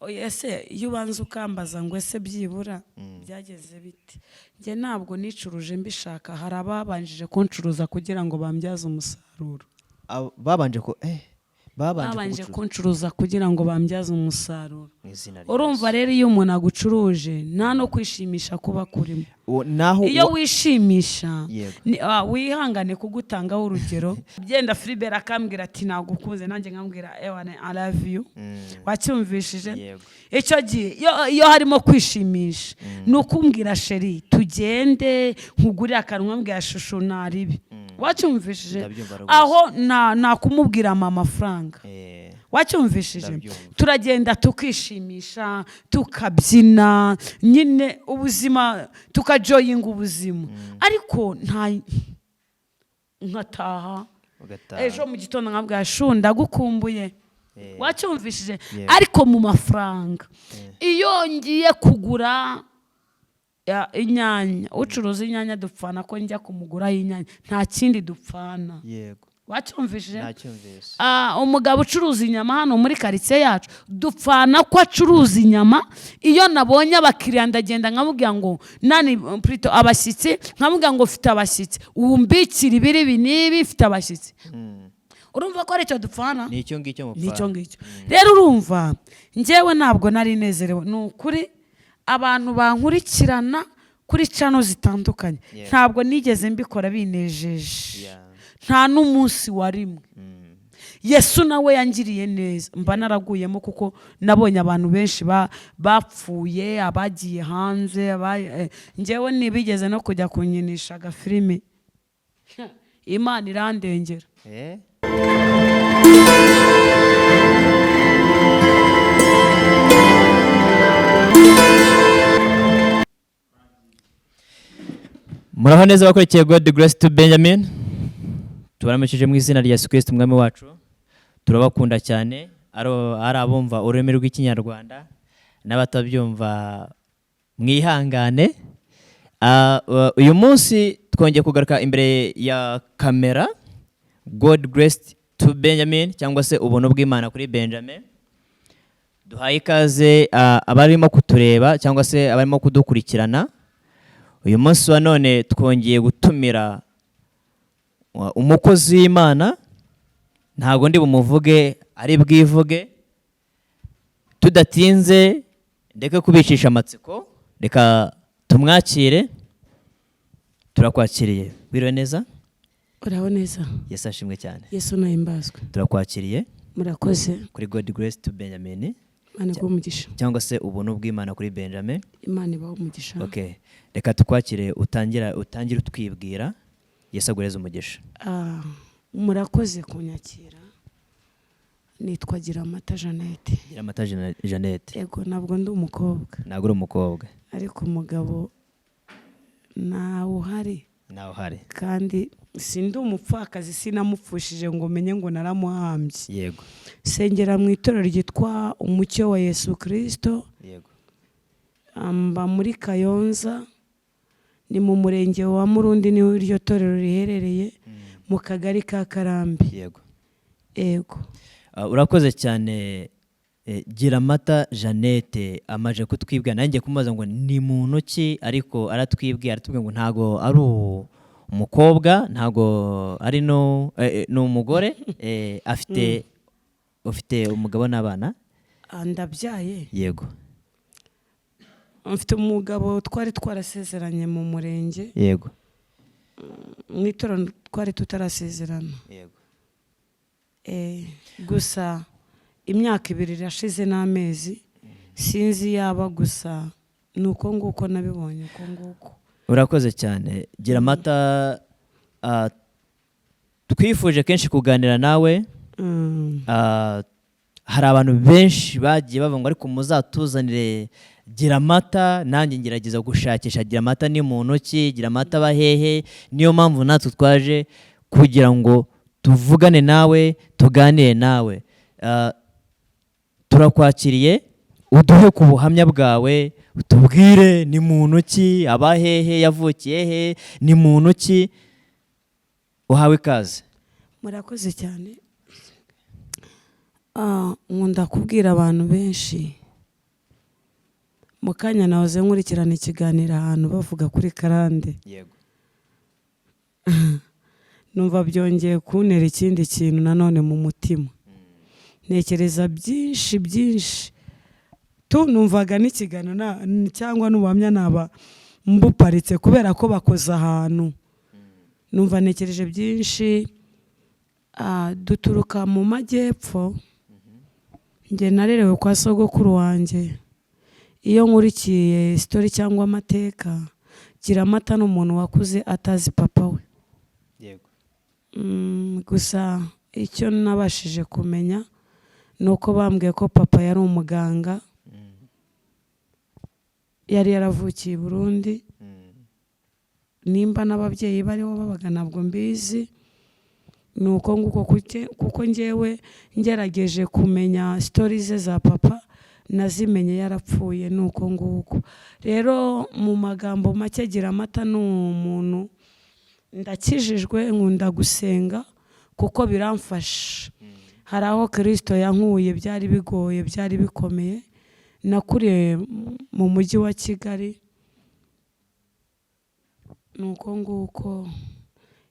ese iyo ubanza ukambaza ngo ese byibura byageze biti, njye ntabwo nicuruje mbishaka, hari ababanjije kuncuruza kugira ngo bambyaze umusaruro. babanje kuncuruza kugira ngo bambyaze umusaruro. Urumva rero iyo umuntu agucuruje nta no kwishimisha kuba kurimo. Iyo wishimisha wihangane kugutangaho urugero. Byenda Fribera akambwira ati nagukunze, nanjye nkambwira ewane I love you. Wacyumvishije? Icyo gihe iyo harimo kwishimisha nukumbwira sheri tugende nkugurira akantu nkambwira shusho naribi. Wacyumvishije? Aho nakumubwira mama amafaranga. Wacyumvishije? Turagenda tukishimisha, tukabyina, nyine ubuzima tukajoyinga ubuzima. Ariko nkataha ejo mu gitondo nkabwira shunda gukumbuye. Wacyumvishije? Ariko mu mafaranga iyo ngiye kugura inyanya, ucuruza inyanya dupfana ko njya kumugura inyanya, nta kindi dupfana. Yego. Wacyumvishije? Umugabo ucuruza inyama hano muri karitsiye yacu dupfana ko acuruza inyama. Iyo nabonye abakiriya ndagenda nkamubwira ngo nani plutôt abashyitsi, nkamubwira ngo ufite abashyitsi umbikira ibiri binibi ufite abashyitsi. Urumva ko ari cyo dupfana? Nicyo ngicyo mupfana. Nicyo ngicyo. Rero urumva njyewe ntabwo nari nezerewe. Nukuri abantu bankurikirana kuri channel zitandukanye ntabwo nigeze mbikora binejeje. Nta n'umunsi warimwe. Yesu nawe yangiriye neza, mba naraguyemo kuko nabonye abantu benshi bapfuye, abagiye hanze, njyewe nibigeze no kujya kunyinisha agafilimi. Imana irandengera. Muraho neza bakurikiye God Grace to Benjamin. Tubaramukije mu izina rya Yesu Kristo umwami wacu. Turabakunda cyane ari abumva ururimi rw'ikinyarwanda n'abatabyumva mwihangane. Uyu munsi twongeye kugaruka imbere ya kamera God Grace to Benjamin cyangwa se ubuntu bw'Imana kuri Benjamin. Duhaye ikaze abarimo kutureba cyangwa se abarimo kudukurikirana. Uyu munsi wa none twongeye gutumira umukozi w'Imana, ntago ndi bumuvuge ari bwivuge. Tudatinze ndeke kubicisha amatsiko, reka tumwakire. Turakwakiriye. Biriwe neza? Uraho neza? Yesu ashimwe cyane. Yesu nahimbazwe. Turakwakiriye. Murakoze. Kuri God Grace to Benjamin. Imana ibahe umugisha. Cyangwa se ubuntu bw'Imana kuri Benjamin. Imana ibahe umugisha. Okay. Reka tukwakire utangire utwibwira. Yesu agureze umugisha. Murakoze kunyakira. Nitwa Giramata Jeannette. Giramata Jeannette. Yego, ntabwo ndi umukobwa. Ntabwo uri umukobwa. Ariko umugabo nawe uhari. Nawe uhari. Kandi sindi umupfakazi, sinamupfushije ngo menye ngo naramuhambye. Yego. Sengera mu itorero ryitwa umucyo wa Yesu Kristo. Yego. Mba muri Kayonza, ni mu murenge wa Murundi, niho iryo torero riherereye mu kagari ka Karambi. Yego. Yego. Urakoze cyane Giramata Jeannette. Amaje kutwibwira, nanjye kumubaza ngo ni muntu ki, ariko aratubwira ngo ntago ari umukobwa, ntago ari no umugore. Ufite umugabo n'abana? Ndabyaye. Yego. Mfite umugabo twari twarasezeranye mu murenge. Yego. Mu itorero twari tutarasezerana. Yego. Gusa imyaka 2 irashize n'amezi, sinzi yaba gusa nuko nguko nabibonye uko nguko. Urakoze cyane Giramata. Twifuje kenshi kuganira nawe. Hari abantu benshi bagiye bavuga ngo ariko muzatuzanire Giramata. Nanjye ngerageza gushakisha Giramata ni muntu ki, Giramata bahehe. Niyo mpamvu natwe twaje kugira ngo tuvugane nawe, tuganire nawe. Turakwakiriye, uduhe ku buhamya bwawe, utubwire ni muntu ki, abahehe, yavukiye he, ni muntu ki. Uhawe ikaze. Murakoze cyane. Nkunda kubwira abantu benshi mu kanya nahoze nkurikirana ikiganiro ahantu bavuga kuri karande. Yego. Numva byongeye kuntera ikindi kintu nanone mu mutima. Ntekereza byinshi numvaga n'ikiganiro cyangwa n'ubuhamya naba mbuparitse kubera ko bakoze ahantu. Numva nekereje byinshi. Duturuka mu majyepfo. Nge narerewe kwa sogokuru wanjye. Iyo nkurikiye story cyangwa amateka, Giramata n'umuntu wakuze atazi papa we. Yego. Gusa icyo nabashije kumenya nuko bambwiye ko papa yari umuganga. Yari yaravukiye i Burundi. Nimba n'ababyeyi bariho babaga ntabwo mbizi. Nuko nguko kuko njyewe ngerageje kumenya stories ze za papa nazimenye yarapfuye. Nuko nguko rero mu magambo make Giramata n'umuntu ndakijijwe, nkunda gusenga kuko biramfasha. Hari aho Kristo yankuye byari bigoye, byari bikomeye. Nakuriye mu mujyi wa Kigali. Nuko nguko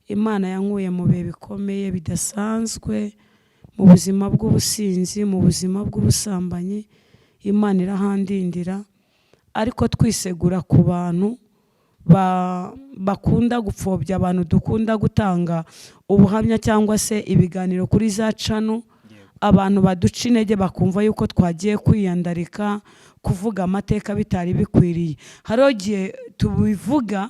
Imana yankuye mu bihe bikomeye bidasanzwe, mu buzima bw'ubusinzi, mu buzima bw'ubusambanyi. Imana irahandindira, ariko twisegura ku bantu bakunda gupfobya abantu dukunda gutanga ubuhamya cyangwa se ibiganiro kuri za channel. Abantu baduca intege bakumva yuko twagiye kwiyandarika kuvuga amateka bitari bikwiriye. Hariho gihe tubivuga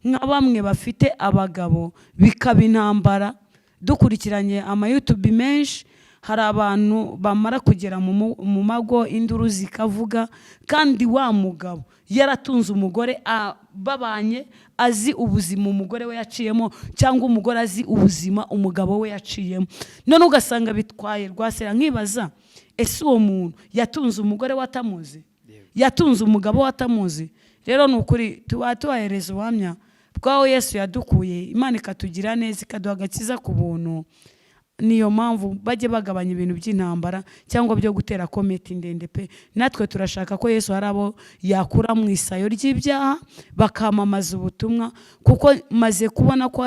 nka bamwe bafite abagabo bikaba intambara. Dukurikiranye ama YouTube menshi, hari abantu bamara kugera mu mago induru zikavuga, kandi wa mugabo yaratunze umugore babanye azi ubuzima umugore we yaciyemo, cyangwa umugore azi ubuzima umugabo we yaciyemo. None ugasanga bitwaye rwasera. Nkibaza, ese uwo muntu yatunze umugore watamuzi? Yatunze umugabo watamuzi? Rero nukuri tubahereza ubuhamya bwaho Yesu yadukuye, Imana ikatugira neza, ikaduha agakiza ku buntu. Niyo mpamvu bajye bagabanya ibintu by'intambara cyangwa byo gutera kometi ndende pe. Natwe turashaka ko Yesu hari abo yakura mu isayo ry'ibyaha bakamamaza ubutumwa, kuko maze kubona ko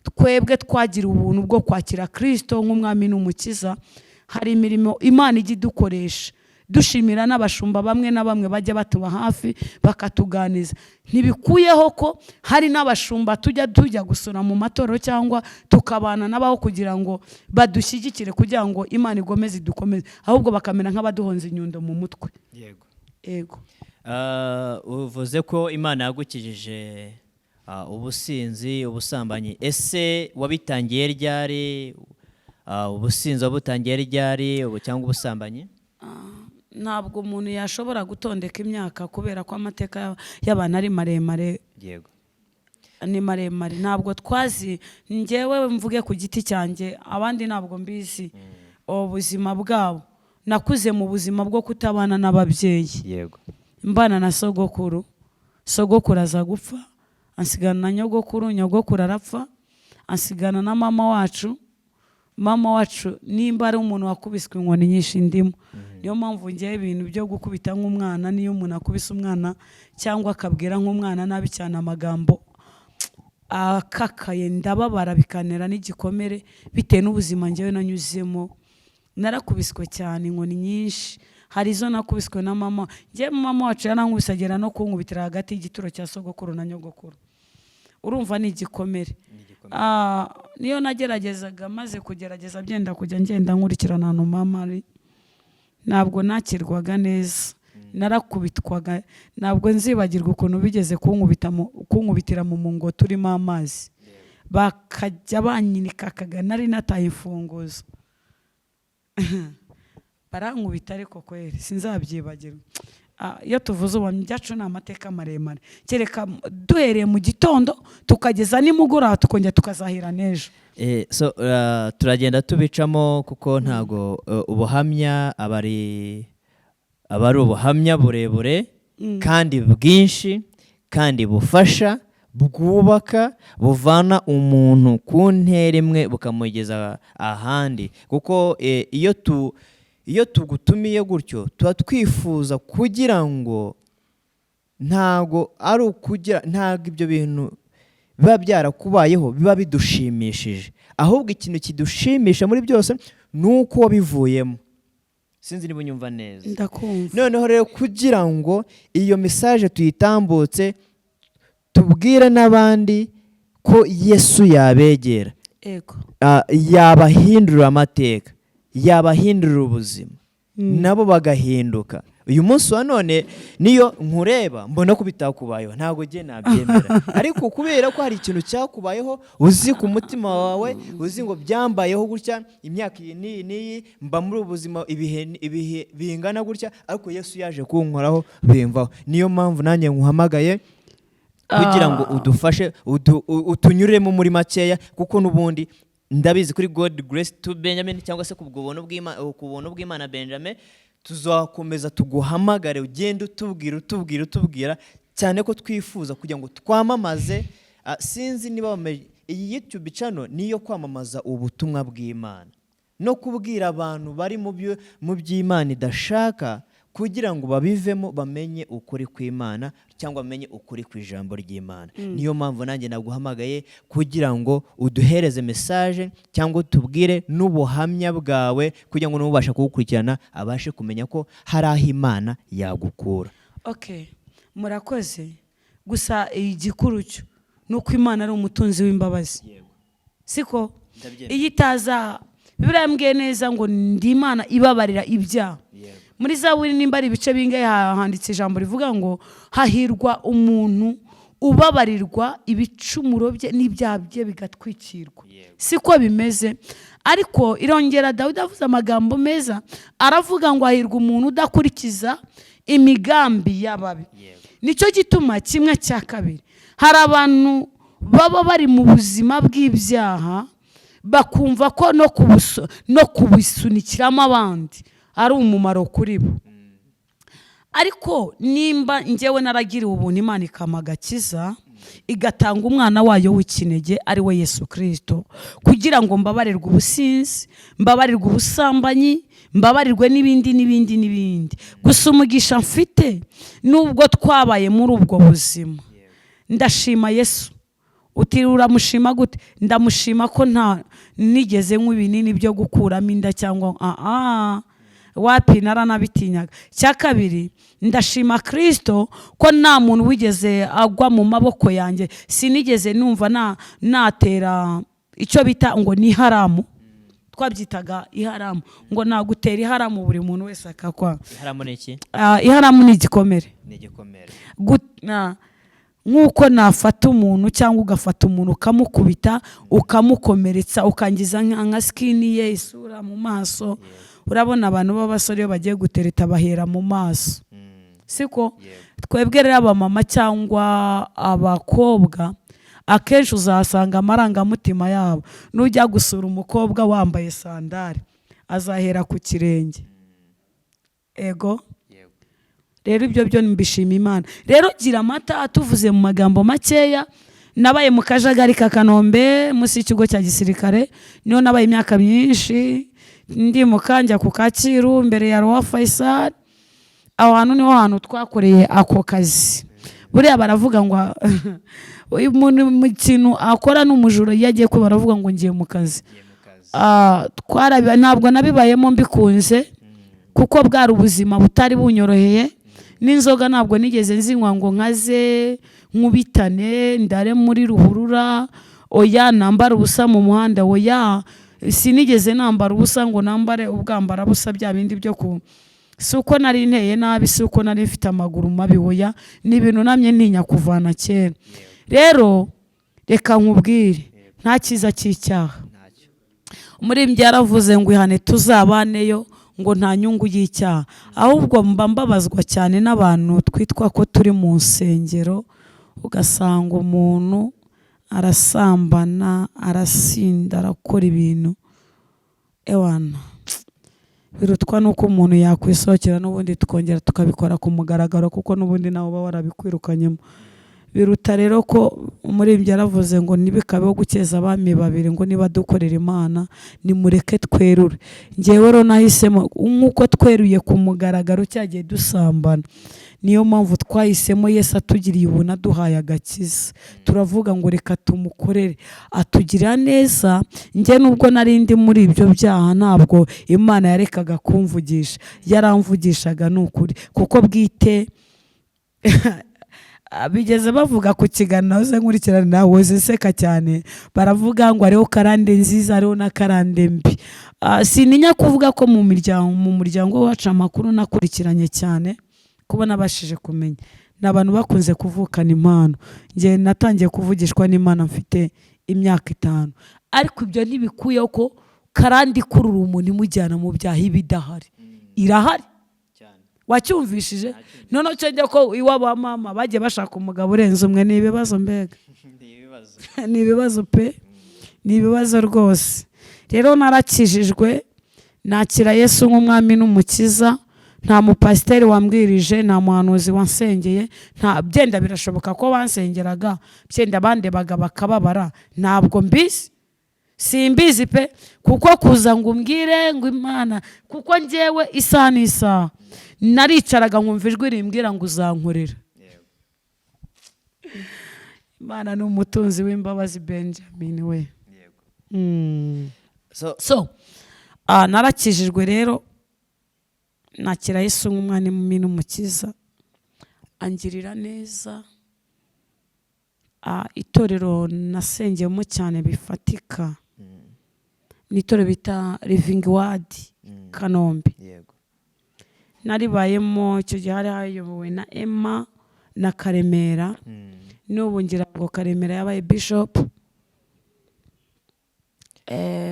twebwe twagira ubuntu bwo kwakira Kristo nkumwami numukiza. Hari imirimo Imana ijya idukoresha. Dushimira n'abashumba bamwe na bamwe bajya batuba hafi bakatuganiza. Ntibikuyeho ko hari n'abashumba tujya gusura mu matoro cyangwa tukabana nabaho kugira ngo badushyigikire kugira ngo Imana igomeze dukomeze, ahubwo bakamera nk'abaduhonze inyundo mu mutwe. Yego. Uvuze ko Imana yagukijije ubusinzi, ubusambanyi. Ese wabitangiye ryari? Ubusinzi wabutangiye ryari cyangwa ubusambanyi? Ntabwo umuntu yashobora gutondeka imyaka kubera ko amateka y'abantu ari maremare. Yego. Ni maremare. Ntabwo twazi, njyewe mvuge ku giti cyanjye, abandi ntabwo mbizi ubuzima bwabo. Nakuze mu buzima bwo kutabana n'ababyeyi. Yego. Mbana na sogokuru. Sogokuru aza gupfa, ansigana na nyogokuru. Nyogokuru arapfa, ansigana na mama wacu. Mama wacu nimba ari umuntu wakubiswe inkoni nyinshi ndimo. Niyo mpamvu ngiye ibintu byo gukubita nk'umwana, niyo umuntu akubise umwana cyangwa akabwira nk'umwana nabi cyane amagambo akakaye, ndababara bikanera n'igikomere bitewe n'ubuzima ngewe nanyuzemo. Narakubiswe cyane inkoni nyinshi. Hari izo nakubiswe na mama. Ngewe mama wacu yarankubise agera no kunkubitira hagati y'igituro cya sogokuru na nyogokuru. Urumva ni igikomere. Niyo nageragezaga, maze kugerageza byenda kujya ngenda nkurikirana ahantu mama ari, ntabwo nakirwaga neza. Narakubitwaga. Ntabwo nzibagirwa ukuntu bigeze kunkubitira mu mungo turimo amazi, bakajya banyinikakaga. Nari nataye imfunguzo barankubita, ariko kweri sinzabyibagirwa. Iyo tuvuze ubuhamya byacu ni amateka maremare. Kereka duhereye mu gitondo tukageza nimugoroba tukongera tukazahira n'ejo. Turagenda tubicamo kuko ntago ubuhamya abari ubuhamya burebure kandi bwinshi kandi bufasha, bwubaka, buvana umuntu ku ntera imwe bukamugeza ahandi. Kuko iyo tugutumiye gutyo tuba twifuza kugira ngo ntago ari ukugira, ntago ibyo bintu biba byarakubayeho biba bidushimishije, ahubwo ikintu kidushimisha muri byose nuko wabivuyemo. Sinzi niba unyumva neza. Ndakumva. Noneho rero kugira ngo iyo message tuyitambutse tubwire n'abandi ko Yesu yabegera, yabahindurira amateka, yabahindurira ubuzima, nabo bagahinduka. Uyu munsi wa none niyo nkureba mbona ko bitakubayeho, ntabwo je nabyemera, ariko kubera ko hari ikintu cyakubayeho uzi ku mutima wawe, uzi ngo byambayeho gutya imyaka iyi niyi mba muri ubuzima ibihe bingana gutya, ariko Yesu yaje kunkoraho bimvaho. Niyo mpamvu nanjye nkuhamagaye kugira ngo udufashe utunyuremo muri makeya, kuko nubundi ndabizi kuri God Grace to Benjamin cyangwa se ku buntu bw'Imana Benjamin, tuzakomeza tuguhamagare ugende utubwira cyane ko twifuza kugira ngo twamamaze. Sinzi niba iyi YouTube channel niyo kwamamaza ubutumwa bw'Imana no kubwira abantu bari mu by'Imana idashaka, kugira ngo babivemo bamenye ukuri kw'Imana cyangwa bamenye ukuri kw'ijambo ry'Imana. Niyo mpamvu nanjye naguhamagaye kugira ngo uduhereze message cyangwa utubwire n'ubuhamya bwawe, kugira ngo n'ubasha kugukurikirana abashe kumenya ko hari aho Imana yagukura. Okay, murakoze. Gusa igikuru cyo nuko Imana ari umutunzi w'imbabazi. Siko iyitaza Bibiliya yambwiye neza ngo ndi Imana ibabarira ibyaha. Muri Zaburi nimba ari ibice bingahe handitse ijambo rivuga ngo hahirwa umuntu ubabarirwa ibicumuro bye n'ibyaha bye bigatwikirwa. Siko bimeze. Ariko irongera Dawidi avuze amagambo meza, aravuga ngo hahirwa umuntu udakurikiza imigambi y'ababi. Nicyo gituma kimwe cya kabiri hari abantu baba bari mu buzima bw'ibyaha bakumva ko no kubisunikiramo abandi ari umumaro kuri bo. Ariko nimba njyewe naragiriwe ubuntu Imana ikamagakiza igatanga umwana wayo w'ikinege ari we Yesu Kristo, kugira ngo mbabarirwe ubusinzi, mbabarirwe ubusambanyi, mbabarirwe n'ibindi. Gusa umugisha mfite nubwo twabaye muri ubwo buzima, ndashima Yesu. Utirura mushima gute? Ndamushima ko nta nigeze nk'ibinini byo gukuramo inda cyangwa wapi naranabitinyaga. Cya kabiri, ndashima Kristo ko nta muntu wigeze agwa mu maboko yanjye, sinigeze numva natera icyo bita ngo ni haramu. Twabyitaga iharamu, ngo nagutera iharamu buri muntu wese akakwa. Iharamu ni iki? Iharamu ni igikomere. Ni igikomere. Nk'uko nafata umuntu cyangwa ugafata umuntu ukamukubita ukamukomeretsa ukangiza nka skini ye, isura, mu maso. Urabona abantu b'abasore bagiye gutereta bahera mu maso. Siko twebwe rero abamama cyangwa abakobwa akenshi uzasanga amarangamutima yabo, nujya gusura umukobwa wambaye sandari azahera ku kirenge. Ego rero ibyo byo mbishima Imana. Rero Giramata tuvuze mu magambo makeya, nabaye mu Kajagari ka Kanombe musi y'ikigo cya gisirikare, niho nabaye imyaka myinshi. Ndi mu Kanja ku Kacyiru mbere ya Roi Faisal. Aho hantu niho hantu twakoreye ako kazi. Buriya baravuga ngo uyu muntu mu kintu akora n'umujuro yagiye ko baravuga ngo ngiye mu kazi. Ntabwo nabibayemo mbikunze, kuko bwari ubuzima butari bunyoroheye. N'inzoga ntabwo nigeze nzinywa ngo nkaze nkubitane ndare muri ruhurura, oya nambara ubusa mu muhanda, oya sinigeze nambara ubusa ngo nambare ubwambara busa bya bindi byo suko nari nteye nabi, suko nari mfite amaguru mabi, oya ni ibintu namye ntinya kuvana kera. Rero reka nkubwire nta cyiza cy'icyaha. Umuririmbyi yaravuze ngo ihane tuzabaneyo, ngo nta nyungu y'icyaha. Ahubwo mba mbabazwa cyane n'abantu twitwa ko turi mu nsengero, ugasanga umuntu arasambana, arasinda, arakora ibintu ewana birutwa nuko umuntu yakwisohokera n'ubundi tukongera tukabikora ku mugaragaro, kuko n'ubundi nawe uba warabikwirukanyemo. biruta rero ko umuririmbyi yaravuze ngo ntibikabeho gukeza abami babiri ngo niba dukorera Imana nimureke twerure. Njyewe rero nahisemo nk'uko tweruye ku mugaragaro cyagiye dusambana, niyo mpamvu twahisemo Yesu atugiriye ubuntu aduhaye agakiza, turavuga ngo reka tumukorere, atugirira neza. Njye nubwo nari ndi muri ibyo byaha ntabwo Imana yarekaga kumvugisha, yaramvugishaga n'ukuri kuko bwite bigeze bavuga ku kiganiro ze nkurikirana nawe seka cyane, baravuga ngo ariho karande nziza ariho na karande mbi. Sininya kuvuga ko mu muryango wacu amakuru nakurikiranye cyane kuba nabashije kumenya n'abantu bakunze kuvukana impano. Njye natangiye kuvugishwa n'Imana mfite imyaka 5, ariko ibyo ntibikuyeho ko karande ikurura umuntu imujyana mu byaha ibidahari, irahari cyane. Wacyumvishije? None cyangwa ko iwabo wa mama bagiye bashaka umugabo urenze umwe, ni ibibazo mbega ni ibibazo pe, ni ibibazo rwose. Rero narakijijwe, nakira Yesu nkumwami numukiza. Nta mupasiteri wambwirije, nta muhanuzi wansengeye, nta byenda birashoboka ko bansengeraga byenda bandebaga bakababara, ntabwo mbizi, simbizi pe, kuko kuza ngo umbwire ngo Imana, kuko njyewe isaha n'isaha naricaraga nkumva ijwi rimbwira ngo uzankorera. Imana ni umutunzi w'imbabazi Benjamin we. So narakijijwe rero, nakira Yesu nk'umwami n'umukiza, angirira neza. Itorero nasengeyemo cyane bifatika ni itorero bita Living Word Kanombe. Naribayemo icyo gihe hari hayobowe na Emma na Karemera, n'ubu ngira ngo Karemera yabaye bishop.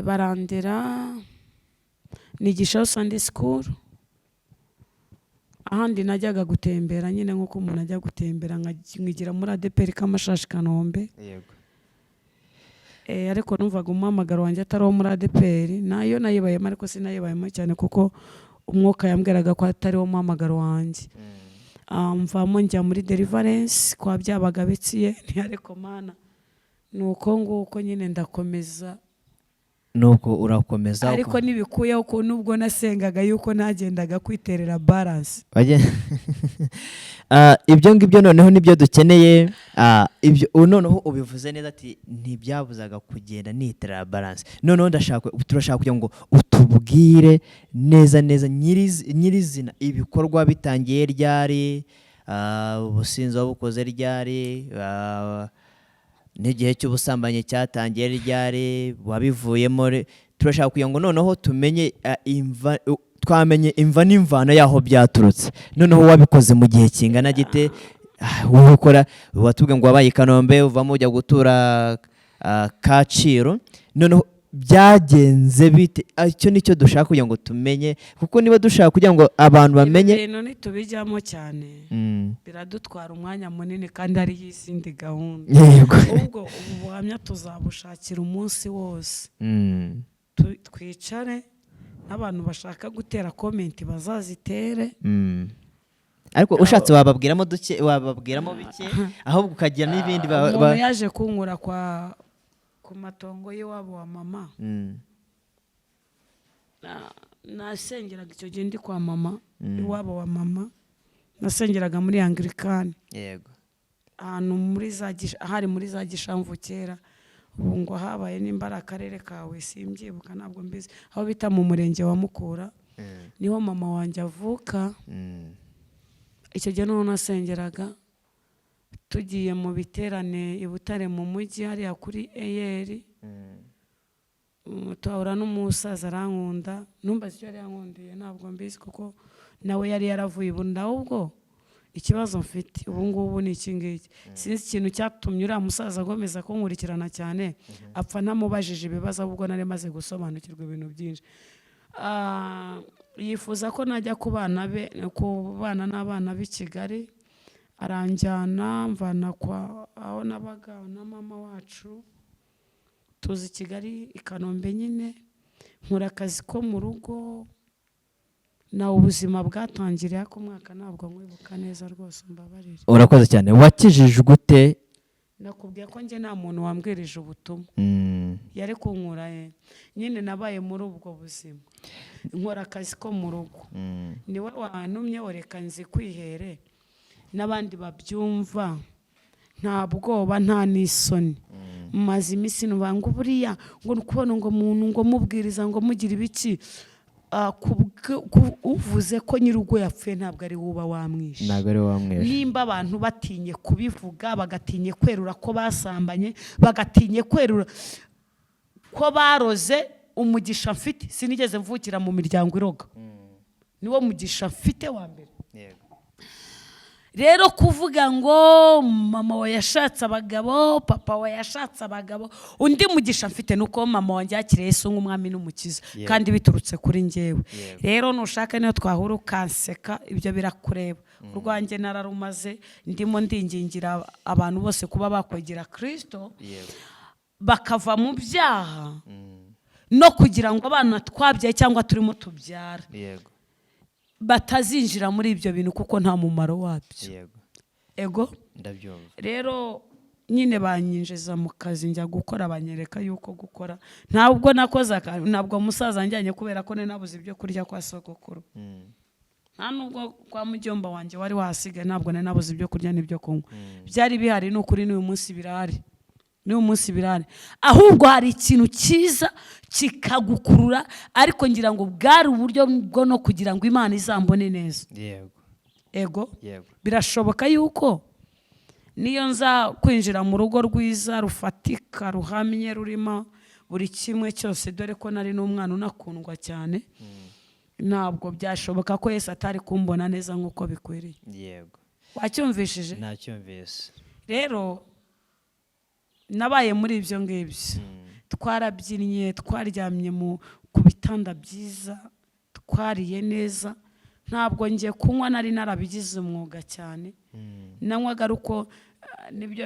Barandera nigisha Sunday school. Ahandi najyaga gutembera nyine nk'uko umuntu ajya gutembera, nkigira muri ADPR Kamashashi Kanombe. Ariko numvaga umuhamagaro wanjye atari wo muri ADPR, nayo nayibayemo ariko sinayibayemo cyane kuko umwuka yambwiraga ko atari wo muhamagaro wanjye. Mvamo njya muri deliverance kwa byabaga bitsiye, ariko Mana nuko nguko nyine ndakomeza. Nuko urakomeza ariko nibikuyeho ko nubwo nasengaga yuko nagendaga kwiterera balance. Ibyo ngibyo noneho nibyo dukeneye. Ibyo noneho ubivuze neza ati ntibyabuzaga kugenda niterera balance. Noneho turashaka kugira ngo utubwire neza nyirizina ibikorwa bitangiye ryari, ubusinzi wabukoze ryari, n'igihe cy'ubusambanyi cyatangiye ryari, wabivuyemo. Turashaka kugira ngo noneho tumenye twamenye imva n'imvano yaho byaturutse. Noneho wabikoze mu gihe kingana gite? Ubikora watubwe ngo wabaye Kanombe uvamo ujya gutura Kaciro. Noneho byagenze bite? Icyo nicyo dushaka kugira ngo tumenye, kuko niba dushaka kugira ngo abantu bamenye none tubijyamo cyane biradutwara umwanya munini kandi ari y'izindi gahunda. Ubwo ubuhamya tuzabushakira umunsi wose. Twicare n'abantu bashaka gutera comment bazazitere. Ariko ushatse wababwiramo duke, wababwiramo bike, ahubwo ukagira n'ibindi yaje kunkura ku matongo y'iwabo wa mama. Nasengeraga icyo gihe ndi kwa mama, iwabo wa mama nasengeraga muri Anglikani. Ahantu muri za Gishamvu kera, ubu ngo habaye nimbara akarere kawe simbyibuka ntabwo mbizi, aho bita mu murenge wa Mukura, niho mama wanjye avuka. Icyo gihe none nasengeraga, tugiye mu biterane i Butare mu mujyi hariya kuri Eyeri. Tuhura n'umusaza arankunda, numbaza icyo yari yankundiye ntabwo mbizi kuko nawe yari yaravuye ibunda. Ahubwo ikibazo mfite ubu ngubu ni iki ngiki, sinzi ikintu cyatumye uriya musaza agomeza kunkurikirana cyane, apfa ntamubajije ibibazo, ahubwo nari maze gusobanukirwa ibintu byinshi. Yifuza ko najya kubana n'abana b'i Kigali, aranjyana mvana kwa aho nabaga na mama wacu, tuzi Kigali i Kanombe nyine, nkora akazi ko mu rugo na ubuzima bwatangiriye ku mwaka ntabwo nkwibuka neza rwose mbabarire. Urakoze cyane. Wakijijwe gute? Nakubwiye ko njye nta muntu wambwirije ubutumwa. Yari kunkura nyine nabaye muri ubwo buzima. Nkora akazi ko mu rugo. Niwe wantumye reka nzi kwihere n'abandi babyumva nta bwoba nta n'isoni. Maze iminsi nubanga buriya ngo nukubona ngo umuntu ngo mubwiriza ngo mugira ibiki uvuze ko nyirugo yapfuye ntabwo ari wuba wamwishe. Ntabwo ari wamwishe. Nimba abantu batinye kubivuga bagatinye kwerura ko basambanye bagatinye kwerura ko baroze umugisha mfite sinigeze mvukira mu miryango iroga. Niwo mugisha mfite wa mbere. Rero kuvuga ngo mama we yashatse abagabo papa we yashatse abagabo undi mugisha mfite nuko mama wanjye yakiriye Yesu nkumwami numukiza kandi biturutse kuri njyewe. Rero nushaka niyo twahura ukanseka ibyo birakureba. Urwanjye nararumaze ndimo ndingingira abantu bose kuba bakwegera Kristo bakava mu byaha no kugira ngo abana twabyaye cyangwa turimo tubyara batazinjira muri ibyo bintu kuko nta mumaro wabyo. Ego ndabyumva. Rero nyine banyinjiza mu kazi njya gukora banyereka yuko gukora ntabwo nakoze ntabwo musaza njyanye kubera ko nabuze ibyo kurya kwa sogokuru. Nta nubwo kwa mujyomba wanjye wari wasigaye ntabwo nabuze ibyo kurya n'ibyo kunywa. Byari bihari n'ukuri n'uyu munsi birahari. N'uyu munsi birahari. Ahubwo hari ikintu cyiza kikagukurura ariko ngira ngo bwari uburyo bwo no kugira ngo Imana izambone neza. Ego birashoboka yuko niyo nza kwinjira mu rugo rwiza rufatika ruhamye rurimo buri kimwe cyose dore ko nari n'umwana unakundwa cyane ntabwo byashoboka ko Yesu atari kumbona neza nk'uko bikwiriye. Wacyumvishije? Nacyumvise. Rero nabaye muri ibyo ngibyo. Twarabyinnye twaryamye ku bitanda byiza twariye neza ntabwo ngiye kunywa nari narabigize umwuga cyane. Nanywaga Ariko nibyo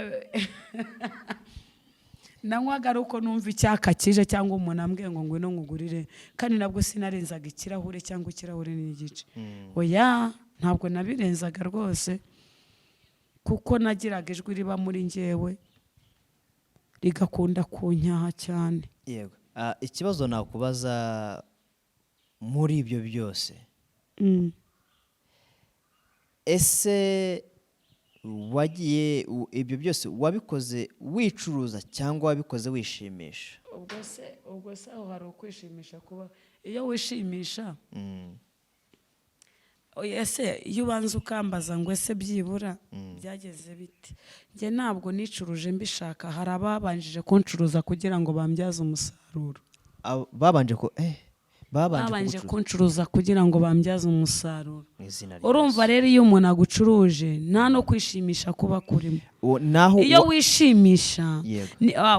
nanywaga Ariko numva icyaka kije cyangwa umuntu ambwiye ngo ngwino nkugurire kandi nabwo sinarenzaga ikirahure cyangwa ikirahure n'igice. Oya ntabwo nabirenzaga rwose kuko nagiraga ijwi riba muri njyewe rigakunda kunyaha cyane. Yego. Ikibazo nakubaza muri ibyo byose ese wagiye ibyo byose wabikoze wicuruza cyangwa wabikoze wishimisha? Ubwo se aho hari ukwishimisha kuba iyo wishimisha ese iyo ubanza ukambaza ngo ese byibura byageze bite. Njye ntabwo nicuruje mbishaka. Hari ababanjije kuncuruza kugira ngo bambyaze umusaruro. Babanje kuncuruza kugira ngo bambyaze umusaruro. Urumva rero iyo umuntu agucuruje nta no kwishimisha kuba kurimo. Iyo wishimisha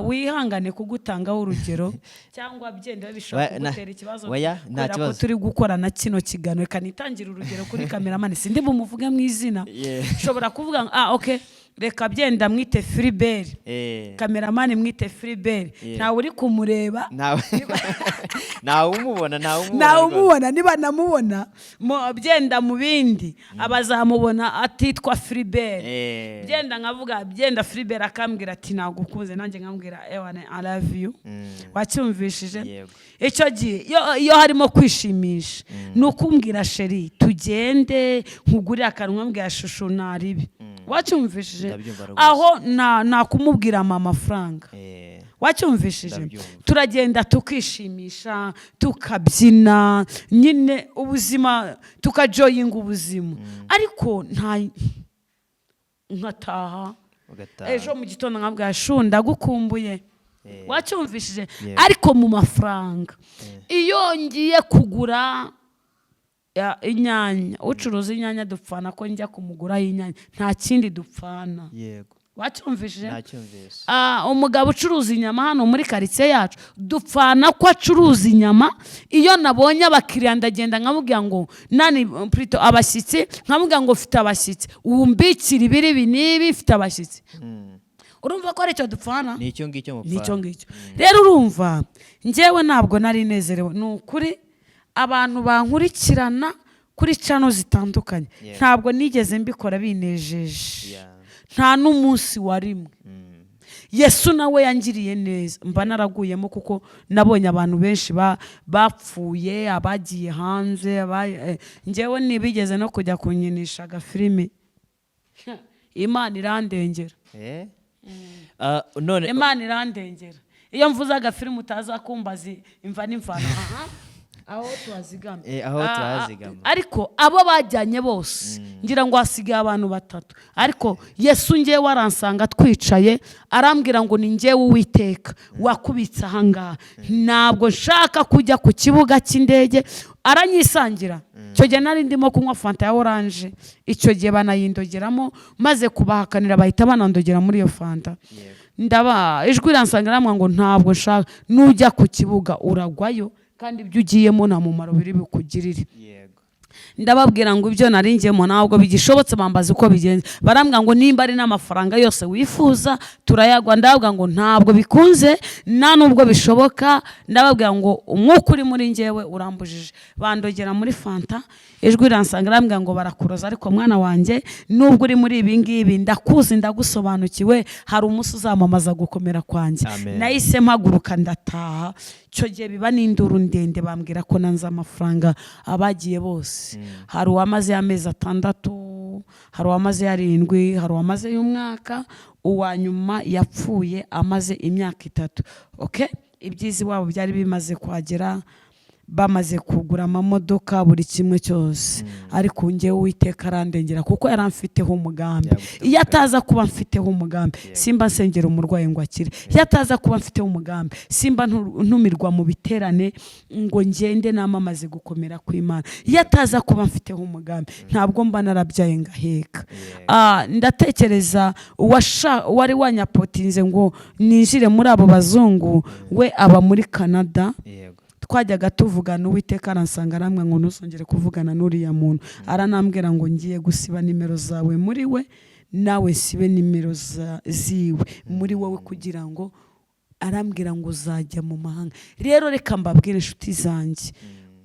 wihangane kugutangaho urugero cyangwa byenda bishobora kugutera ikibazo kubera ko turi gukora na kino kiganiro. Kanitangira urugero kuri kameramani sindi bumuvuge mu izina. Ushobora kuvuga okay reka byenda mwite Fribert. Kameramani mwite Fribert. Ntawe uri kumureba. Nawe umubona niba namubona byenda mu bindi abazamubona atitwa Fribert. Byenda nkavuga byenda Fribert akambwira ati nagukuze nanjye nkambwira I love you. Wacyumvishije? Icyo gihe iyo harimo kwishimisha nukumbwira sheri tugende nkugurira akanwa mbwira shushu naribi. Wacyumvishije? Aho nakumubwira mama amafaranga. Wacyumvishije? Turagenda tukishimisha tukabyina nyine ubuzima tukajoyinga ubuzima ariko nkataha ejo mu gitondo nkabwira shunda gukumbuye. Wacyumvishije? Ariko mu mafaranga iyo ngiye kugura inyanya ucuruza inyanya dupfana ko njya kumugura inyanya nta kindi dupfana. Wacyumvishije? Umugabo ucuruza inyama hano muri karitsiye yacu dupfana ko acuruza inyama. Iyo nabonye abakiriya ndagenda nkamubwira ngo nani plutôt abashyitsi nkamubwira ngo ufite abashyitsi umbikira ibiri binibi ufite abashyitsi. Urumva ko ari cyo dupfana? Nicyo ngicyo mupfana. Rero urumva njyewe ntabwo nari nezerewe. Nukuri abantu bankurikirana kuri channel zitandukanye ntabwo nigeze mbikora binejeje nta n'umunsi warimwe. Yesu nawe yangiriye neza, mba naraguyemo kuko nabonye abantu benshi bapfuye, abagiye hanze, njyewe nibigeze no kujya kunyinisha agafilimi. Imana irandengera. Imana irandengera. Iyo mvuze agafilimi utaza kumbaza imva n'imvano. Aho twazigama. Ariko abo bajyanye bose ngira ngo hasigaye abantu 3. Ariko Yesu ngiye waransanga twicaye arambwira ngo ni ngiye Uwiteka wakubitsa hanga, ntabwo nshaka kujya ku kibuga cy'indege. Aranyisangira icyo gihe nari ndimo kunywa fanta ya orange, icyo gihe banayindogeramo maze kubahakanira bahita banandogera muri iyo fanta. Ndaba ijwi ransangira ngo ntabwo nshaka, nujya ku kibuga uragwayo kandi ibyo ugiyemo nta mumaro biri bukugirire. Ndababwira ngo ibyo naringiyemo ntabwo bigishobotse, bambaza uko bigenze. Barambwira ngo nimba ari n'amafaranga yose wifuza turayagwa. Ndababwira ngo ntabwo bikunze nta nubwo bishoboka. Ndababwira ngo umwuka uri muri njyewe urambujije. Bandogera muri fanta, ijwi ransanga arambwira ngo barakuroza, ariko mwana wanjye nubwo uri muri ibi ngibi ndakuzi ndagusobanukiwe, hari umunsi uzamamaza gukomera kwanjye. Nahise mpaguruka ndataha. Icyo gihe biba n'induru ndende, bambwira ko nanze amafaranga abagiye bose. Hari uwamaze amezi 6, hari uwamaze 7, hari uwamaze y'umwaka, uwa nyuma yapfuye amaze imyaka 3. Okay, ibyizi wabo byari bimaze kwagera, bamaze kugura amamodoka buri kimwe cyose. Ariko ngiye Uwiteka arandengera kuko yaramfiteho umugambi. Iyo ataza kuba mfiteho umugambi simba nsengera umurwayi ngo akire. Iyo ataza kuba mfiteho umugambi simba ntumirwa mu biterane ngo ngende namamaze gukomera kw'Imana. Iyo ataza kuba mfiteho umugambi ntabwo mba narabyaye ngaheka. Ndatekereza wari wanyapotinze ngo ninjire muri abo bazungu, we aba muri Canada. Twajyaga tuvugana, Uwiteka aransanga aramwe ngo ntusongere kuvugana n'uriya muntu. Aranambwira ngo ngiye gusiba nimero zawe muri we, nawe sibe nimero ziwe muri wowe, kugira ngo arambwira ngo uzajya mu mahanga. Rero reka mbabwire inshuti zanjye,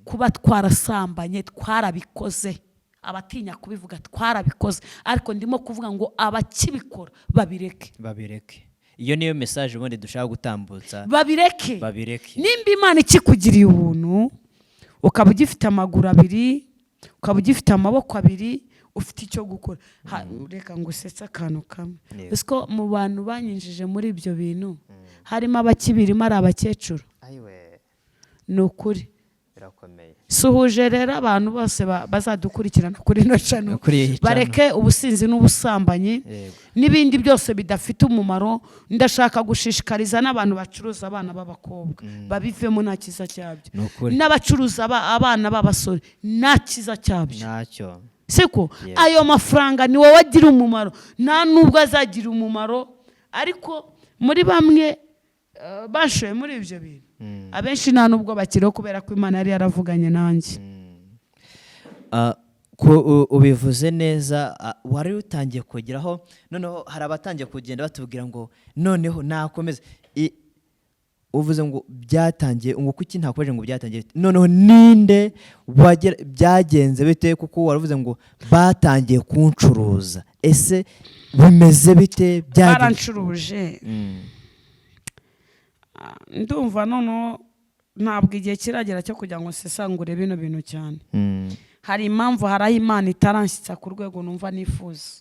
kuba twarasambanye twarabikoze, abatinya kubivuga twarabikoze, ariko ndimo kuvuga ngo abakibikora babireke. Iyo niyo message ubundi dushaka gutambutsa. Babireke. Nimba Imana ikikugiriye ubuntu, ukaba ugifite amaguru 2, ukaba ugifite amaboko 2, ufite icyo gukora. Reka ngo usetse akantu kamwe. Usko mu bantu banyinjije muri ibyo bintu harimo abakibirimo ari abakecuru. Ni ukuri. Suhuje rero abantu bose bazadukurikirana kuri no channel, bareke ubusinzi n'ubusambanyi n'ibindi byose bidafite umumaro. Ndashaka gushishikariza n'abantu bacuruza abana b'abakobwa babivemo nta kiza cyabyo, n'abacuruza abana b'abasore nta kiza cyabyo. Siko ayo mafaranga ni wowe agira umumaro, nta nubwo azagira umumaro. Ariko muri bamwe bashoye muri ibyo bintu, abenshi nta nubwo bakiriho kubera ko Imana yari yaravuganye nanjye. Ubivuze neza, wari utangiye kugeraho, noneho hari abatangiye kugenda batubwira ngo noneho nakomeza. Uvuze ngo byatangiye, ngo kuki ntakomeje ngo byatangiye, noneho ninde byagenze bite? Kuko waravuze ngo batangiye kuncuruza. Ese bimeze bite? Barancuruje. Ndumva noneho ntabwo igihe kiragera cyo kugira ngo sesangure bino bintu cyane. Hari impamvu, hari Imana itaranshyitsa ku rwego numva nifuza.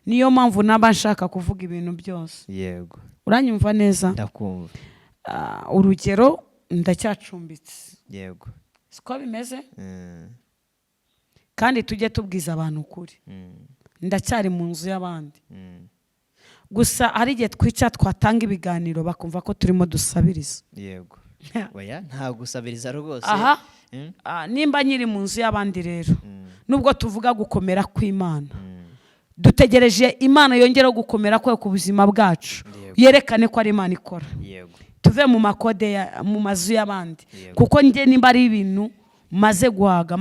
Niyo mpamvu naba nshaka kuvuga ibintu byose. Uranyumva neza? Ndakumva. Urugero, ndacyacumbitse. Siko bimeze? Kandi tujye tubwiza abantu ukuri. Ndacyari mu nzu y'abandi. Gusa hari igihe twica twatanga ibiganiro bakumva ko turimo dusabiriza. Oya, nta gusabiriza rwose. Nimba nyiri mu nzu y'abandi rero, nubwo tuvuga gukomera kw'Imana, dutegereje Imana yongera gukomera kwe ku buzima bwacu, yerekane ko ari Imana ikora. Tuve mu makode mu mazu y'abandi, kuko njye nimba ari ibintu maze guhaga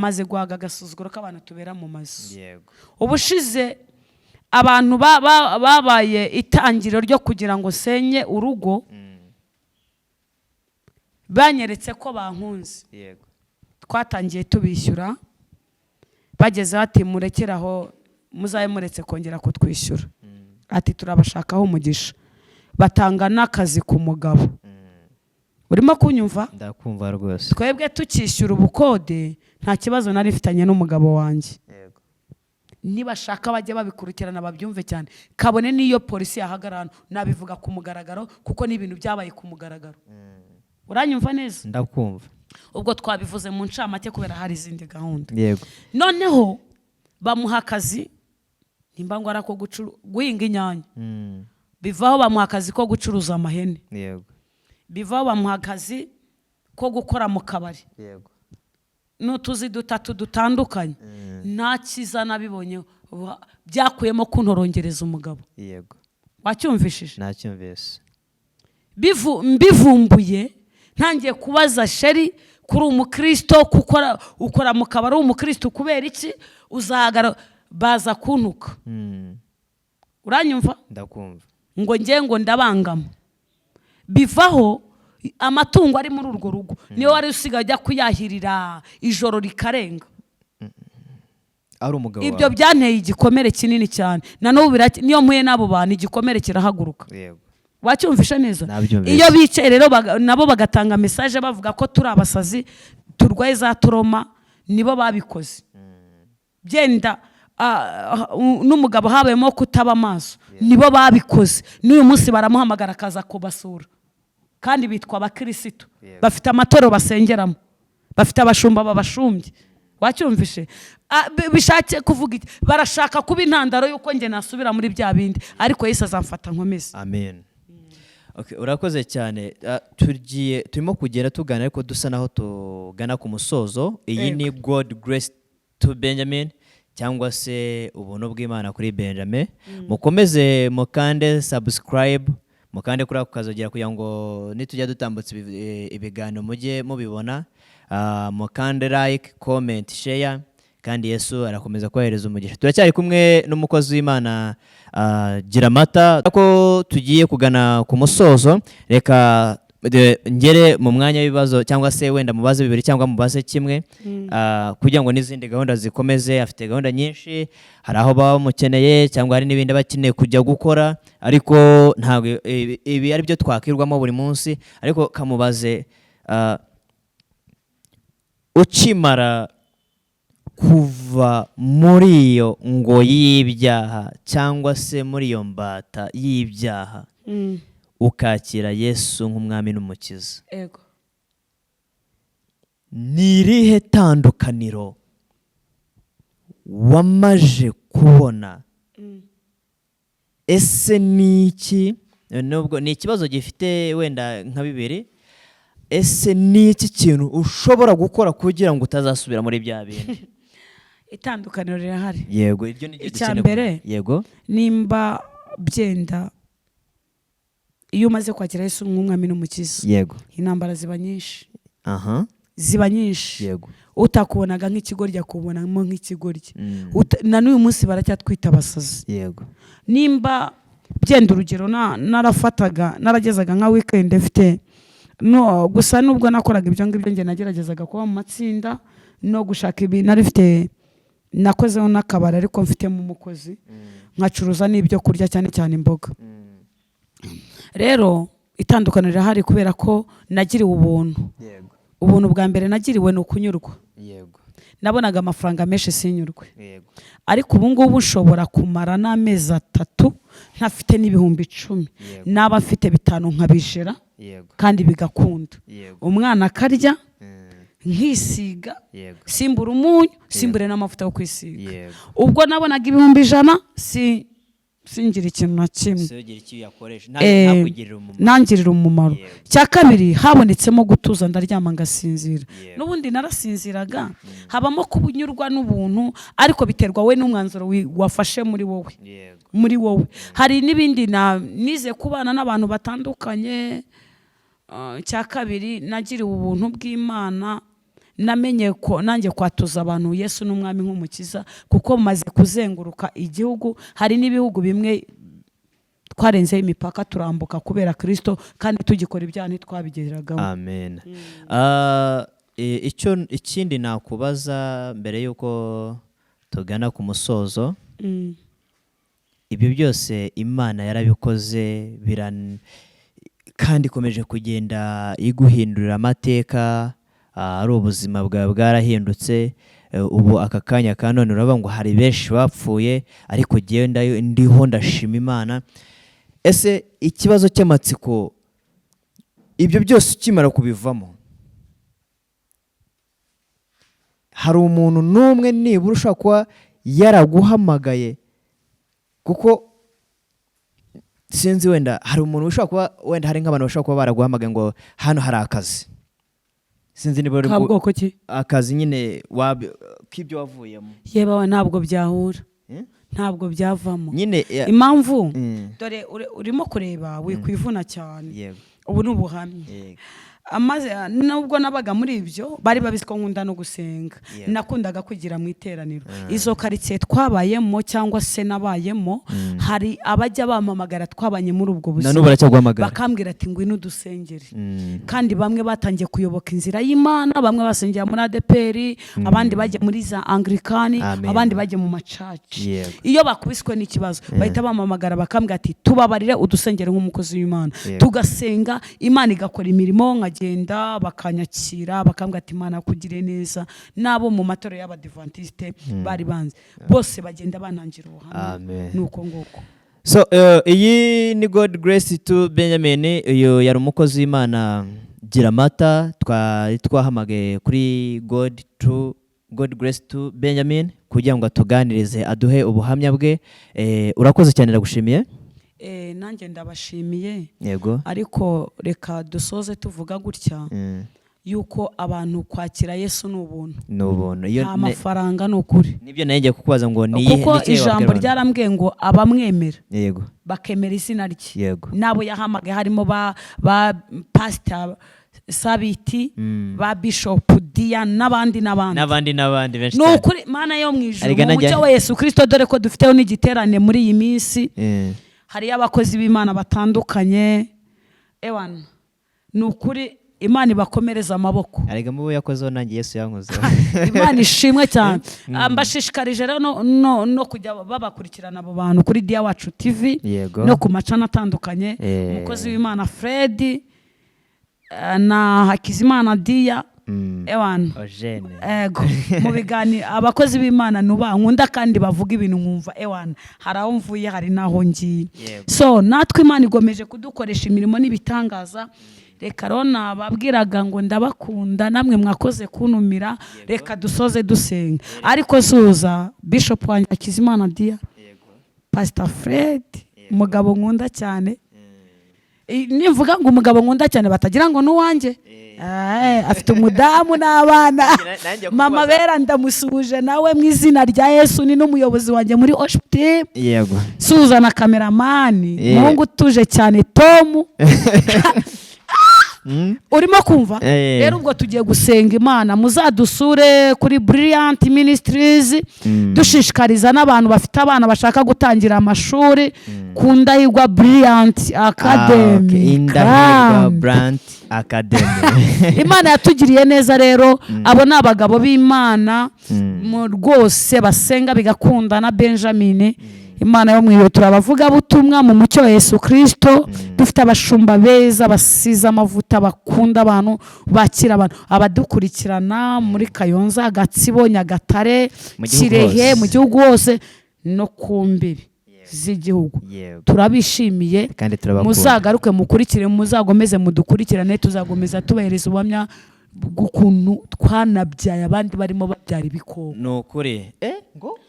agasuzuguro k'abantu tubera mu mazu. Ubushize abantu babaye itangiro ryo kugira ngo senye urugo, banyeretse ko bankunze. Twatangiye tubishyura, bageze ati murekeraho muzaye muretse kongera kutwishyura ati turabashakaho umugisha batanga n'akazi ku mugabo urimo kunyumva ndakumva rwose twebwe tukishyura ubukode nta kibazo nari mfitanye n'umugabo wanjye niba shaka bajye babikurikirana babyumve cyane kabone niyo polisi yahagarana nabivuga ku mugaragaro kuko ni ibintu byabaye ku mugaragaro uranyumva neza ndakumva ubwo twabivuze mu ncamake kubera hari izindi gahunda yego noneho bamuha akazi nimba ngo arako guhinga inyanya bivaho bamuha akazi ko gucuruza amahene yego bivaho bamuha akazi ko gukora mu kabari yego n'utuzi dutatu dutandukanye nta kiza nabibonye byakuyemo kuntorongereza umugabo yego wacyumvishije nacyumvise mbivumbuye ntangiye kubaza sheri kuri umukristo ukora mu kabari umukristo kubera iki uzahagara baza kuntuka uranyumva ndakumva ngo ngiye ngo ndabangama bivaho amatungo ari muri urwo rugo niyo wari usigaye ajya kuyahirira ijoro rikarenga ari umugabo ibyo byanteye igikomere kinini cyane na n'ubu niyo mpuye n'abo bantu igikomere kirahaguruka yego wacyumvisha neza iyo bicaye rero nabo bagatanga message bavuga ko turi abasazi turwaye za turoma nibo babikoze byenda n'umugabo habayemo kutaba amaso nibo babikoze n'uyu munsi baramuhamagara akaza kubasura kandi bitwa abakirisitu bafite amatorero basengeramo bafite abashumba babashumbye wacyumvishe bishatse kuvuga iki barashaka kuba intandaro yuko nge nasubira muri bya bindi ariko Yesu azamfata nkomeze amen. Okay, urakoze cyane turimo kugera tugana ariko dusa naho tugana ku musozo iyi ni God Grace to Benjamin cyangwa se ubuntu bw'Imana kuri Benjamin mukomeze mukande subscribe mukande kuri ako kazogera kugira ngo nitujya dutambutse ibiganiro mujye mubibona mukande like comment share kandi Yesu arakomeza kohereza umugisha turacyari kumwe n'umukozi w'Imana Giramata ko tugiye kugana ku musozo reka ngere mu mwanya w'ibibazo cyangwa se wenda mubaze bibiri cyangwa mubaze kimwe kugira ngo n'izindi gahunda zikomeze afite gahunda nyinshi hari aho bamukeneye cyangwa hari n'ibindi bakeneye kujya gukora ariko ntabwo ibi ari byo twakirwamo buri munsi ariko kamubaze ukimara kuva muri iyo ngo y'ibyaha cyangwa se muri iyo mbata y'ibyaha ukakira Yesu nkumwami numukiza ego ni irihe tandukaniro wamaje kubona ese niki nubwo ni ikibazo gifite wenda nka bibiri ese niki kintu ushobora gukora kugira ngo utazasubira muri bya bindi itandukaniro rirahari yego iryo ni icyambere yego nimba byenda iyo umaze kwakira Yesu nkumwami numukiza yego intambara ziba nyinshi ziba nyinshi yego utakubonaga nk'ikigoryi akubonamo nk'ikigoryi na n'uyu munsi baracyatwita abasazi yego nimba byenda urugero narafataga naragezaga nka weekend mfite no gusa nubwo nakoraga ibyo ngibyo nge nageragezaga kuba mu matsinda no gushaka ibintu narifite nakozeho n'akabari ariko mfitemo umukozi nkacuruza n'ibyo kurya cyane cyane imboga rero itandukaniro rirahari kubera ko nagiriwe ubuntu ubuntu bwa mbere nagiriwe ni ukunyurwa nabonaga amafaranga menshi sinyurwe ariko ubu ngubu nshobora kumara n'amezi 3 ntafite n'ibihumbi 10 naba mfite 5 nkabijera kandi bigakunda umwana akarya nkisiga simbura umunyu simbure n'amavuta yo kwisiga ubwo nabonaga ibihumbi 100 singira ikintu na kimwe ntangirira umumaro cya kabiri habonetsemo gutuza ndaryama ngasinzira n'ubundi narasinziraga habamo kubunyurwa n'ubuntu ariko biterwa we n'umwanzuro wafashe muri wowe hari n'ibindi nize kubana n'abantu batandukanye cya kabiri nagiriwe ubuntu bw'Imana namenye ko nanjye kwatuza abantu Yesu n'umwami nk'umukiza kuko maze kuzenguruka igihugu hari n'ibihugu bimwe twarenze imipaka turambuka kubera Kristo kandi tugikora ibyaha ntitwabigeragamo amen ikindi nakubaza mbere yuko tugana ku musozo. Ibyo byose Imana yarabikoze kandi ikomeje kugenda iguhindurira amateka, ari ubuzima bwawe bwarahindutse. Ubu aka kanya ka none uravuga ngo hari benshi bapfuye ariko genda ndiho ndashima Imana. Ese ikibazo cy'amatsiko, ibyo byose ukimara kubivamo, hari umuntu n'umwe nibura ushobora kuba yaraguhamagaye? Kuko sinzi, wenda hari umuntu ushobora kuba, wenda hari nk'abantu bashobora kuba baraguhamagaye ngo hano hari akazi, sinzi niba ari bwoko ki akazi nyine k'ibyo wavuyemo. Yewe ntabwo byahura, ntabwo byavamo nyine impamvu. Dore urimo kureba wikwivuna cyane. Ubu ni ubuhamya. Amaze nubwo nabaga muri ibyo bari babizi ko nkunda no gusenga, nakundaga kugira mu iteraniro. Izo karitsiye twabayemo cyangwa se nabayemo, hari abajya bampamagara twabanye muri ubwo buzima, bakambwira ati ngwino dusengere. Kandi bamwe batangiye kuyoboka inzira y'Imana, bamwe basengera muri ADPR, abandi bajya muri za Anglikani, abandi bajya mu macaci. Iyo bakubiswe n'ikibazo bahita bampamagara bakambwira ati tubabarire udusengere nk'umukozi w'Imana, tugasenga Imana igakora imirimo. Nkagenda bakanyakira bakambwira ati Imana kugire neza. Nabo mu matoro y'Abadiventiste bari banze bose bagenda bantangira ubuhamya. Nuko nguko. So iyi ni God Grace to Benjamin. Uyu yari umukozi w'Imana Giramata, twahamagaye kuri God Grace to Benjamin kugira ngo atuganirize, aduhe ubuhamya bwe. Urakoze cyane, ndagushimiye. Nanjye ndabashimiye. Yego. Ariko reka dusoze tuvuga gutya yuko abantu kwakira Yesu n'ubuntu. Nta mafaranga n'ukuri. Nibyo nagiye kukubaza ngo niyihe, kuko ijambo ryarambwiye ngo abamwemera yego bakemera izina rye. Yego. Nabo yahamagaye harimo ba pastor Sabiti, ba Bishop Dia n'abandi benshi. N'ukuri Mana yo mwijuru mu mucyo wa Yesu Kristo, dore ko dufiteho n'igiterane muri iyi minsi. Hari abakozi b'Imana batandukanye. Ewana n'ukuri Imana ibakomereza amaboko. Arega mubo yakozeho nanjye Yesu yankoze. Imana ishimwe cyane. Mbashishikarije rero no kujya babakurikirana abo bantu kuri Dia Wacu TV no ku macana atandukanye. Umukozi w'Imana Fred na Hakizimana Dia. Ewana ego mu bigani abakozi b'Imana nuba nkunda kandi bavuga ibintu nkumva. Ewana hari aho mvuye, hari naho ngiye. So natwe Imana igomeje kudukoresha imirimo n'ibitangaza. Reka rona babwiraga ngo ndabakunda, namwe mwakoze kunumira. Reka dusoze dusenga. Ariko suza Bishop wanjye Hakizimana Dia, Pastor Fred, umugabo nkunda cyane. Nivuga ngo umugabo nkunda cyane batagira ngo nuwanjye. Afite umudamu n'abana. Mama Bera ndamusuje nawe mu izina rya Yesu, ni n'umuyobozi wanjye muri Oshptim. Yego. Suza na kameramani Mungu tuje cyane Tom. Urimo kumva? Rero ubwo tugiye gusenga Imana, muzadusure kuri Brilliant Ministries. Dushishikariza n'abantu bafite abana bashaka gutangira amashuri ku Ndahirwa Brilliant Academy. Indahirwa Brilliant Academy. Imana yatugiriye neza rero. Abo ni abagabo b'Imana rwose basenga bigakunda na Benjamin. Imana yo mwiwe turabavuga butumwa mu mucyo wa Yesu Kristo. Dufite abashumba beza basize amavuta, bakunda abantu, bakira abantu. Abadukurikirana muri Kayonza, Gatsibo, Nyagatare, Kirehe, mu gihugu hose no kumbiri z'igihugu. Turabishimiye kandi turabakunda. Muzagaruke mukurikire, muzagomeze mudukurikirane, tuzagomeza tubahereza ubuhamya bw'ukuntu twanabyaye abandi barimo babyara ibikoko. Nukuri ngo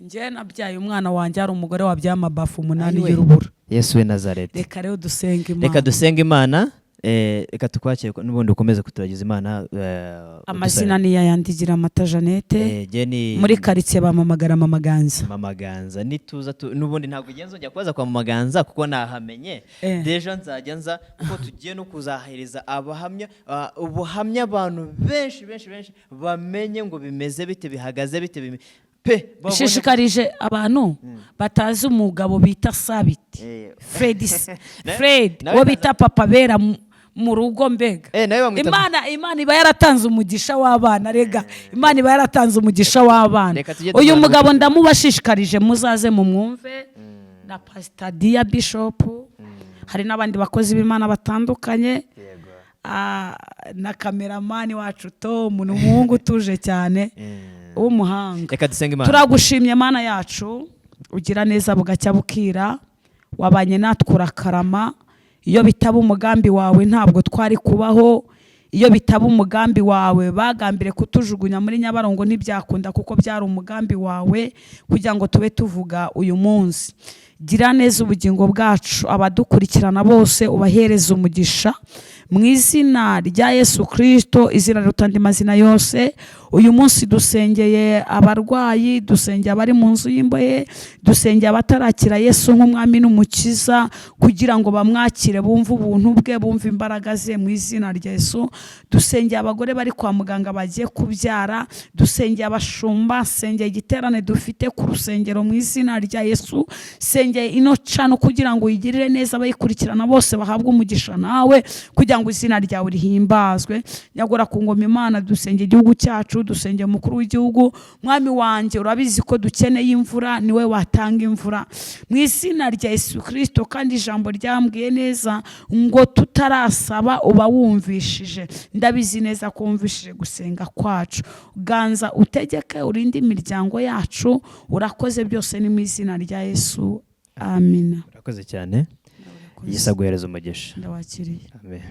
njye nabyaye umwana wanjye ari umugore wabyaye amabafu 8 y'urubura. Yesu we Nazareth. Reka rero dusenge Imana. Reka dusenge Imana. Reka tukwakire n'ubundi ukomeze kuturagiza Imana. Amazina ni yayandi Giramata Jeannette. Muri karitsiye bamamagara Mama Ganza. Nituza n'ubundi ntabwo ugenze ujya kubaza kwa Mama Ganza kuko nahamenye. Deja nzajya nza kuko tugiye no kuzahiriza abahamya, ubuhamya abantu benshi bamenye ngo bimeze bite, bihagaze bite. Shishikarije abantu batazi umugabo bita Sabiti Fred wo bita Papa Bera mu rugo mbega. Imana iba yaratanze umugisha w'abana rega. Imana iba yaratanze umugisha w'abana. Uyu mugabo ndamubashishikarije muzaze mu mwumve na Pastor Dia Bishop. Hari n'abandi bakozi b'Imana batandukanye. Na kameramani wacu Tom ni umuhungu utuje cyane w'umuhanga. Turagushimye Mana yacu, ugira neza bugacya bukira, wabanye natwe urakarama. Iyo bitaba umugambi wawe ntabwo twari kubaho. Iyo bitaba umugambi wawe bagambire kutujugunya muri Nyabarongo ntibyakunda, kuko byari umugambi wawe kugira ngo tube tuvuga uyu munsi. Gira neza ubugingo bwacu, abadukurikirana bose ubahereza umugisha mu izina rya Yesu Kristo, izina rutandi mazina yose. Uyu munsi dusengeye abarwayi, dusengeye abari mu nzu y'imbohe, dusengeye abatarakira Yesu nkumwami numukiza, kugira ngo bamwakire bumve ubuntu bwe, bumve imbaraga ze mu izina rya Yesu. Dusengeye abagore bari kwa muganga bagiye kubyara, dusengeye abashumba, sengeye igiterane dufite ku rusengero mu izina rya Yesu. Sengeye ino cano kugira ngo uyigirire neza abayikurikirana bose bahabwe umugisha nawe, kugira ngo izina ryawe rihimbazwe. Nyagora ku ngoma Imana, dusengeye igihugu cyacu, dusengeye umukuru w'igihugu. Mwami wanjye urabizi ko dukeneye imvura, niwe watanga imvura mu izina rya Yesu Kristo. Kandi ijambo ryambwiye neza ngo tutarasaba uba wumvishije. Ndabizi neza ko wumvishije gusenga kwacu. Ganza utegeke, urinde imiryango yacu. Urakoze byose ni mu izina rya Yesu. Amina. Urakoze cyane. Yesa guhereza umugisha. Ndawakiriye. Amen.